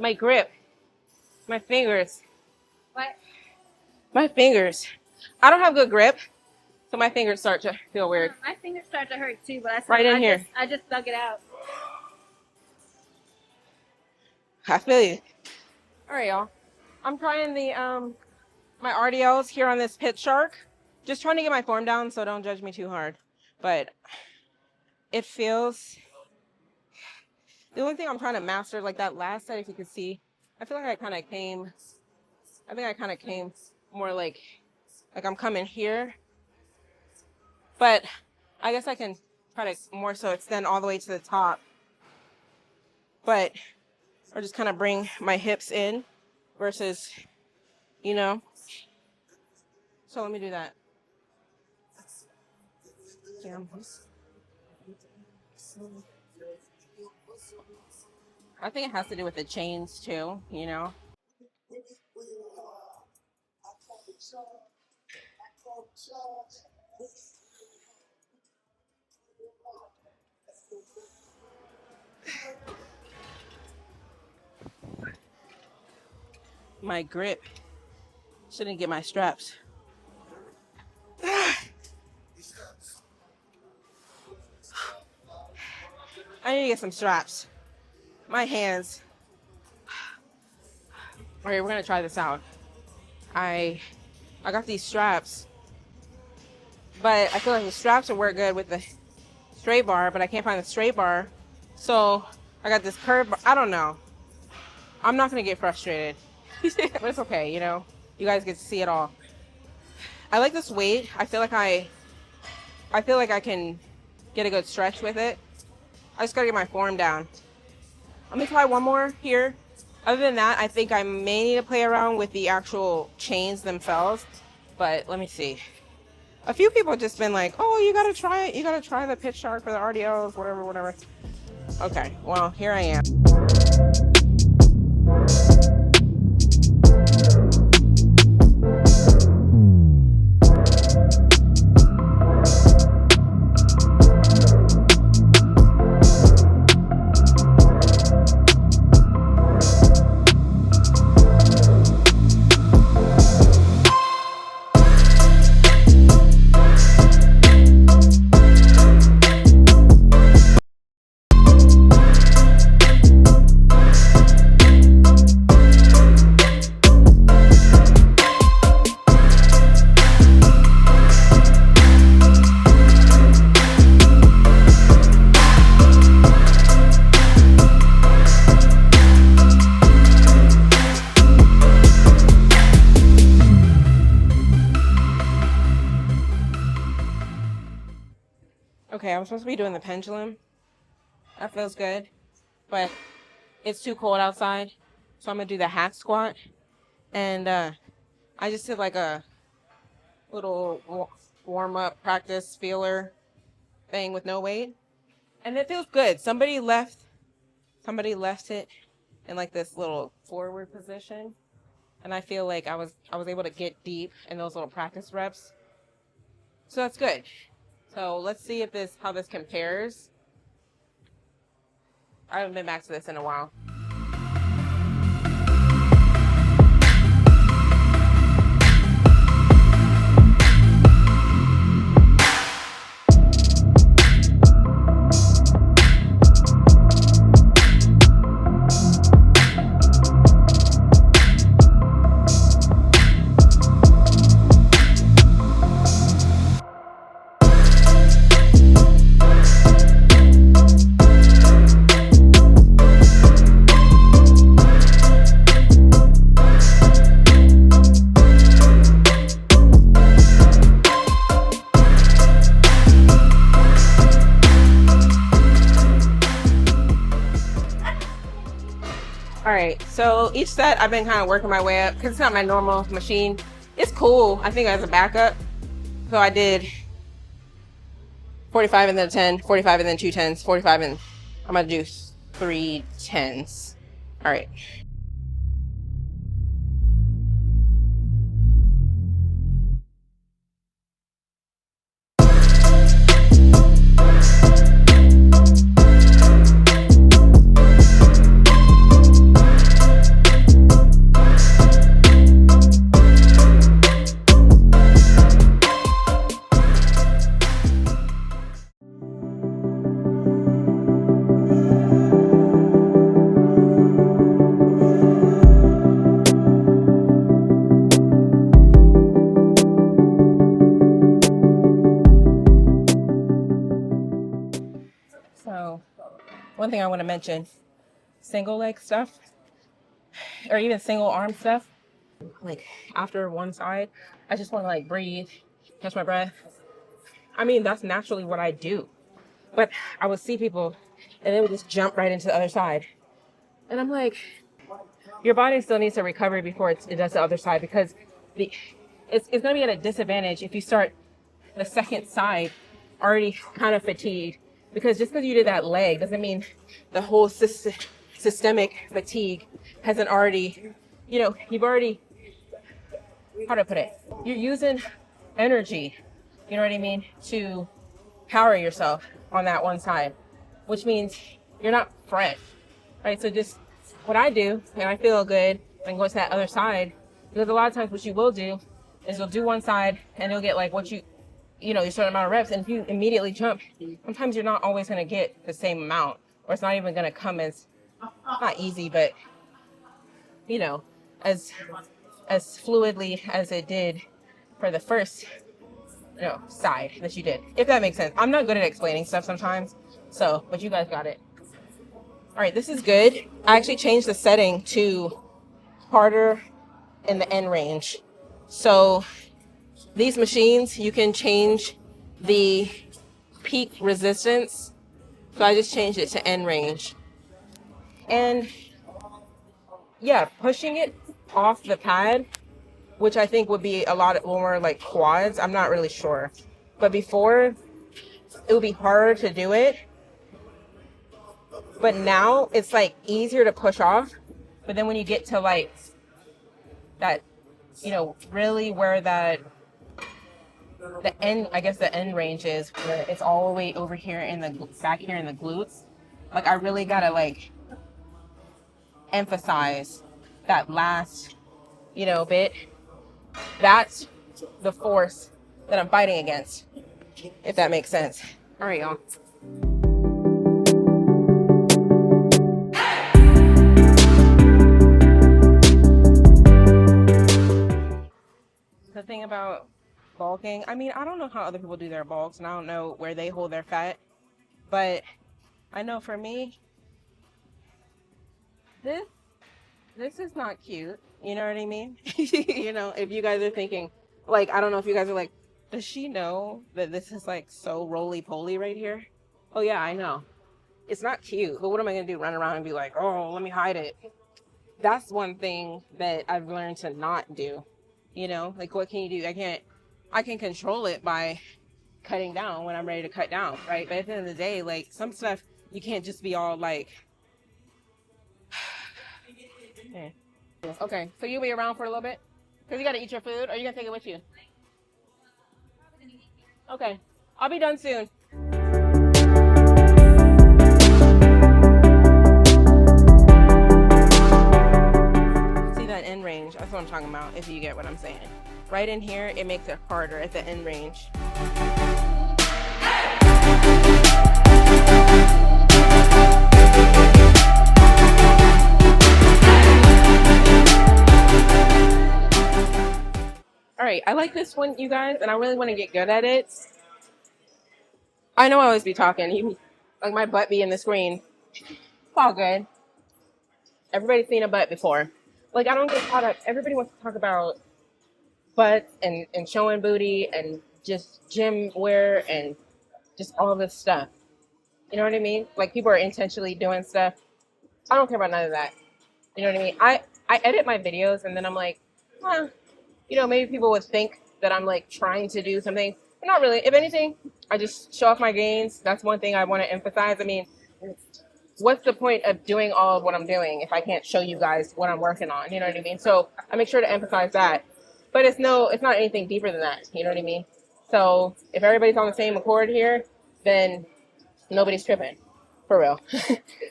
my grip, my fingers. What? My fingers. I don't have good grip, so my fingers start to feel weird. My fingers start to hurt too, but I just dug it out. I feel you. All right, y'all. I'm trying the my RDLs here on this PitShark. Just trying to get my form down, so don't judge me too hard. But it feels. The only thing I'm trying to master, like that last set, if you could see, I feel like I kind of came. I think I kind of came more like I'm coming here. But I guess I can try to more so extend all the way to the top. But or just kind of bring my hips in versus, you know. So let me do that. Yeah. I think it has to do with the chains too, you know. My grip shouldn't get my straps. I need to get some straps. My hands. All right, we're gonna try this out. I got these straps, but I feel like the straps would work good with the straight bar, but I can't find the straight bar. So I got this curved bar. I don't know. I'm not gonna get frustrated, but it's okay, you know. You guys get to see it all. I like this weight. I feel like I can get a good stretch with it. I just gotta get my form down. Let me try one more here. Other than that, I think I may need to play around with the actual chains themselves. But let me see. A few people have just been like, oh, you gotta try it. You gotta try the PitShark for the RDLs, whatever. Okay, well, here I am. Okay, I'm supposed to be doing the pendulum. That feels good, but it's too cold outside, so I'm gonna do the hack squat. And I just did like a little warm-up practice feeler thing with no weight, and it feels good. Somebody left it in like this little forward position, and I feel like I was able to get deep in those little practice reps, so that's good. So let's see if how this compares. I haven't been back to this in a while. All right, so each set I've been kind of working my way up because it's not my normal machine. It's cool, I think, as a backup. So I did 45 and then 10, 45 and then 2 10s, 45 and I'm gonna do 3 10s. All right. one thing I want to mention, single leg stuff or even single arm stuff, like after one side, I just want to like breathe, catch my breath. I mean, that's naturally what I do. But I would see people and they would just jump right into the other side. And I'm like, your body still needs to recover before it does the other side, because it's going to be at a disadvantage if you start the second side already kind of fatigued. Because just because you did that leg doesn't mean the whole systemic fatigue hasn't already, you've already, how do I put it? You're using energy, you know what I mean, to power yourself on that one side, which means you're not fresh, right? So just what I do, and I feel good, and go to that other side, because a lot of times what you will do is you'll do one side and you'll get like what your certain amount of reps, and if you immediately jump, sometimes you're not always going to get the same amount, or it's not even going to come as, not easy, but as fluidly as it did for the first side that you did, if that makes sense. I'm not good at explaining stuff sometimes, but you guys got it. All right, this is good. I actually changed the setting to harder in the end range. So these machines, you can change the peak resistance. So I just changed it to end range. And yeah, pushing it off the pad, which I think would be a lot more like quads. I'm not really sure. But before, it would be harder to do it. But now it's like easier to push off. But then when you get to like that, really where the end range is, where it's all the way over here back here in the glutes. Like I really gotta like emphasize that last, bit. That's the force that I'm fighting against, if that makes sense. All right, y'all. The thing about bulking, I mean, I don't know how other people do their bulks, and I don't know where they hold their fat, but I know for me, this is not cute. You know what I mean? If you guys are thinking, like, I don't know if you guys are like, does she know that this is like so roly-poly right here? Oh yeah, I know. It's not cute, but what am I gonna do? Run around and be like, oh, let me hide it. That's one thing that I've learned to not do. Like what can you do? I can control it by cutting down when I'm ready to cut down, right? But at the end of the day, like some stuff, you can't just be all like, okay, so you'll be around for a little bit? Because you got to eat your food, or are you going to take it with you? Okay, I'll be done soon. See that end range? That's what I'm talking about, if you get what I'm saying. Right in here, it makes it harder at the end range. All right, I like this one, you guys, and I really want to get good at it. I know I always be talking, like my butt be in the screen. It's all good. Everybody's seen a butt before. Like I don't get caught up. Everybody wants to talk about butts and showing booty and just gym wear and just all this stuff. You know what I mean? Like people are intentionally doing stuff. I don't care about none of that. You know what I mean? I edit my videos and then I'm like, maybe people would think that I'm like trying to do something, but not really. If anything, I just show off my gains. That's one thing I want to emphasize. I mean, what's the point of doing all of what I'm doing if I can't show you guys what I'm working on? You know what I mean? So I make sure to emphasize that. But it's not anything deeper than that. You know what I mean? So if everybody's on the same accord here, then nobody's tripping. For real.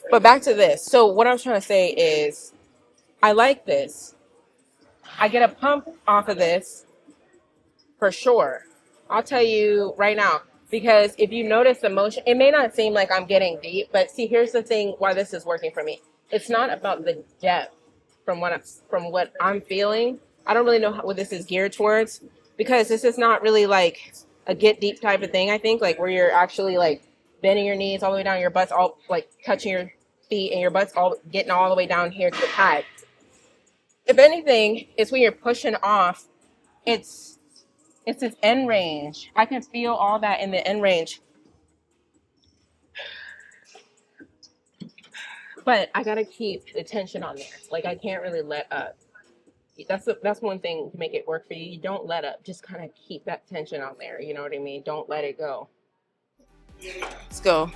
But back to this. So what I was trying to say is I like this. I get a pump off of this for sure. I'll tell you right now, because if you notice the motion, it may not seem like I'm getting deep, but see, here's the thing why this is working for me. It's not about the depth from what I'm feeling. I don't really know what this is geared towards, because this is not really like a get deep type of thing. I think like where you're actually like bending your knees all the way down, your butt's all like touching your feet, and your butt's all getting all the way down here to the pad. If anything, it's when you're pushing off, it's this end range. I can feel all that in the end range. But I gotta keep the tension on there. Like, I can't really let up. That's one thing to make it work for you. You don't let up. Just kind of keep that tension on there. You know what I mean? Don't let it go. Let's go.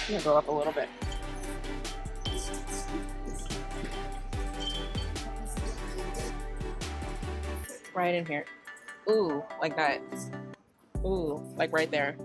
I'm gonna go up a little bit. Right in here. Ooh, like that. Ooh, like right there.